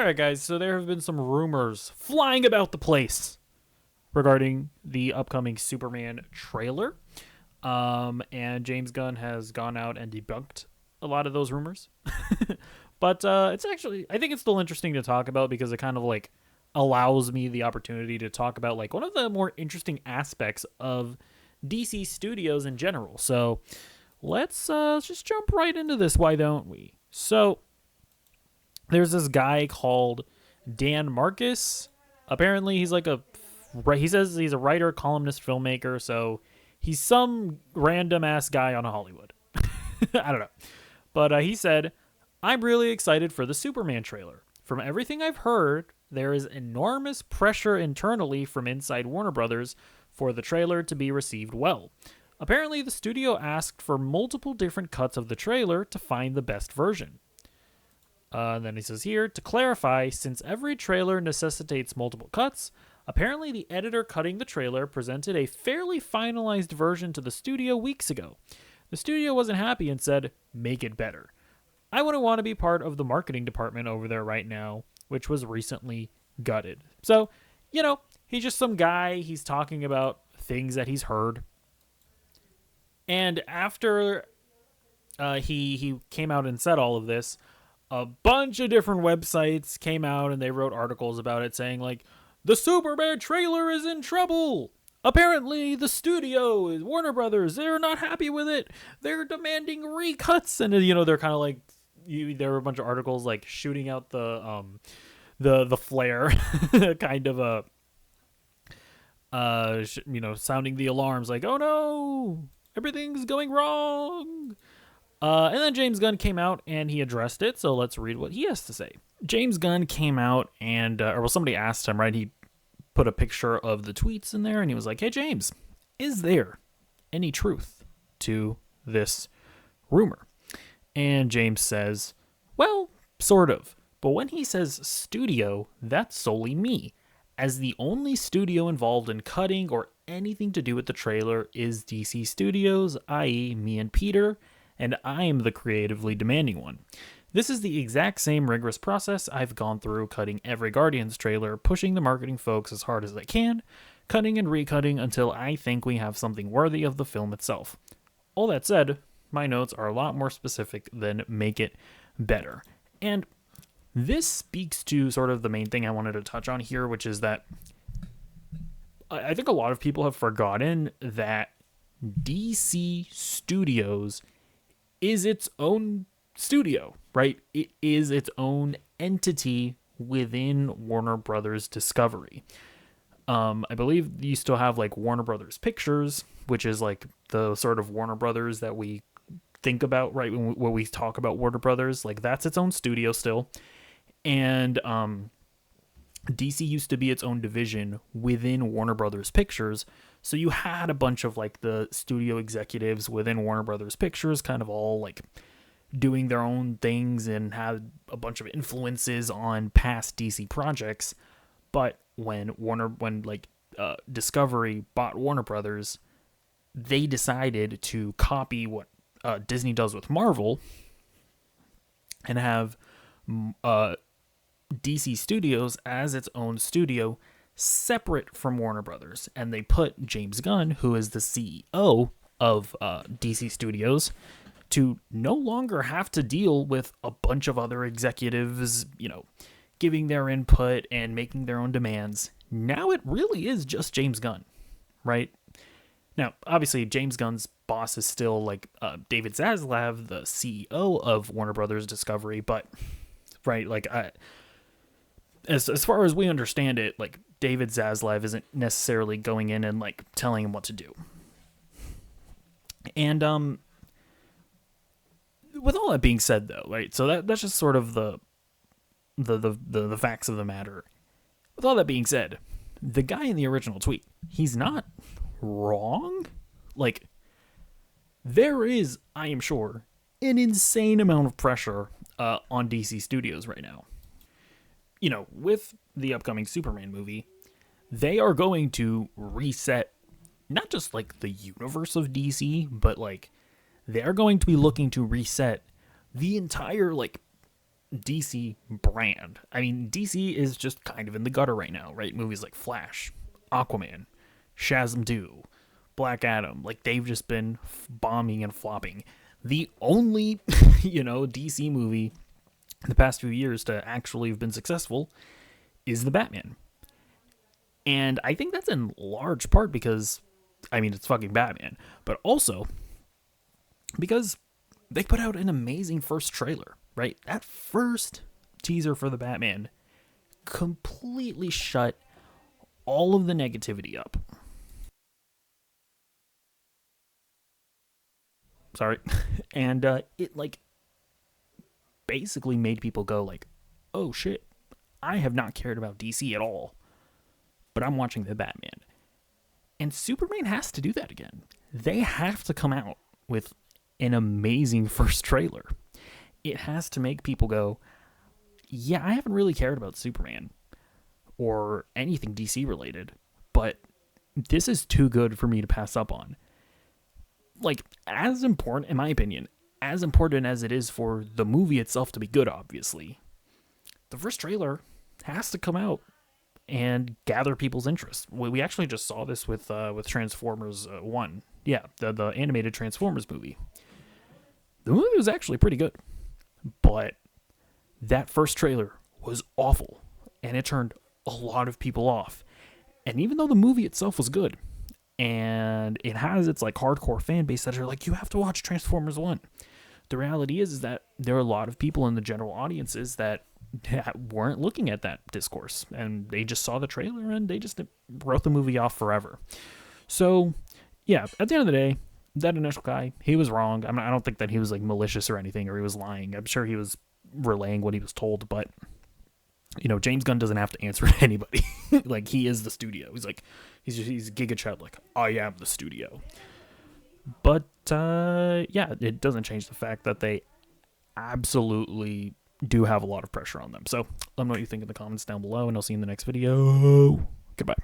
All right, guys. So there have been some rumors flying about the place regarding the upcoming Superman trailer. And James Gunn has gone out and debunked a lot of those rumors. But it's actually, I think it's still interesting to talk about because it kind of like allows me the opportunity to talk about like one of the more interesting aspects of DC Studios in general. So let's just jump right into this. Why don't we? So there's this guy called Dan Marcus. Apparently, he says he's a writer, columnist, filmmaker. So he's some random ass guy on Hollywood. I don't know. But he said, I'm really excited for the Superman trailer. From everything I've heard, there is enormous pressure internally from inside Warner Brothers for the trailer to be received well. Apparently, the studio asked for multiple different cuts of the trailer to find the best version. And then he says here, to clarify, since every trailer necessitates multiple cuts, apparently the editor cutting the trailer presented a fairly finalized version to the studio weeks ago. The studio wasn't happy and said, make it better. I wouldn't want to be part of the marketing department over there right now, which was recently gutted. So, he's just some guy. He's talking about things that he's heard. And after he came out and said all of this, a bunch of different websites came out and they wrote articles about it saying, like, the Superman trailer is in trouble. Apparently, the studio, Warner Brothers, they're not happy with it. They're demanding recuts. And, they're kind of like, there were a bunch of articles, like, shooting out the flare, kind of sounding the alarms, like, oh no, everything's going wrong. And then James Gunn came out and he addressed it. So let's read what he has to say. James Gunn came out and, somebody asked him, right? He put a picture of the tweets in there and he was like, hey, James, is there any truth to this rumor? And James says, well, sort of. But when he says studio, that's solely me. As the only studio involved in cutting or anything to do with the trailer is DC Studios, i.e. me and Peter, and I'm the creatively demanding one. This is the exact same rigorous process I've gone through cutting every Guardians trailer, pushing the marketing folks as hard as I can, cutting and recutting until I think we have something worthy of the film itself. All that said, my notes are a lot more specific than make it better. And this speaks to sort of the main thing I wanted to touch on here, which is that I think a lot of people have forgotten that DC Studios is its own studio, right? It is its own entity within Warner Brothers Discovery. I believe you still have like Warner Brothers Pictures, which is like the sort of Warner Brothers that we think about, right? When we talk about Warner Brothers, like that's its own studio still. And DC used to be its own division within Warner Brothers Pictures. So you had a bunch of like the studio executives within Warner Brothers Pictures kind of all like doing their own things and had a bunch of influences on past DC projects. But when Discovery bought Warner Brothers, they decided to copy what Disney does with Marvel and have DC Studios as its own studio separate from Warner Brothers. And they put James Gunn, who is the CEO of DC Studios, to no longer have to deal with a bunch of other executives, giving their input and making their own demands. Now it really is just James Gunn, right? Now, obviously, James Gunn's boss is still like David Zaslav, the CEO of Warner Brothers Discovery, but right, like as far as we understand it, like David Zaslav isn't necessarily going in and like telling him what to do. And with all that being said, though, right? So that's just sort of the facts of the matter. With all that being said, the guy in the original tweet, he's not wrong. Like, there is, I am sure, an insane amount of pressure on DC Studios right now. With the upcoming Superman movie, they are going to reset not just like the universe of DC, but like they're going to be looking to reset the entire like DC brand. I mean, DC is just kind of in the gutter right now, right? Movies like Flash, Aquaman, Shazam 2, Black Adam, like they've just been bombing and flopping. The only, DC movie in the past few years to actually have been successful is the Batman. And I think that's in large part because, I mean, it's fucking Batman, but also because they put out an amazing first trailer, right? That first teaser for the Batman completely shut all of the negativity up. Sorry. And it like basically made people go like, "Oh shit. I have not cared about DC at all, but I'm watching the Batman." And Superman has to do that again. They have to come out with an amazing first trailer. It has to make people go, "Yeah, I haven't really cared about Superman or anything DC related, but this is too good for me to pass up on." Like, as important, in my opinion, as important as it is for the movie itself to be good, obviously, the first trailer has to come out and gather people's interest. We actually just saw this with Transformers 1. Yeah, the animated Transformers movie. The movie was actually pretty good, but that first trailer was awful, and it turned a lot of people off. And even though the movie itself was good, and it has its like hardcore fan base that are like, you have to watch Transformers 1. The reality is that there are a lot of people in the general audiences that weren't looking at that discourse, and they just saw the trailer and they just wrote the movie off forever. So, yeah, at the end of the day, that initial guy, he was wrong. I don't think that he was like malicious or anything, or he was lying. I'm sure he was relaying what he was told, but James Gunn doesn't have to answer to anybody. Like, he is the studio. He's like, he's Giga Chad, like, I am the studio. But yeah, it doesn't change the fact that they absolutely do have a lot of pressure on them. So let me know what you think in the comments down below, and I'll see you in the next video. Goodbye.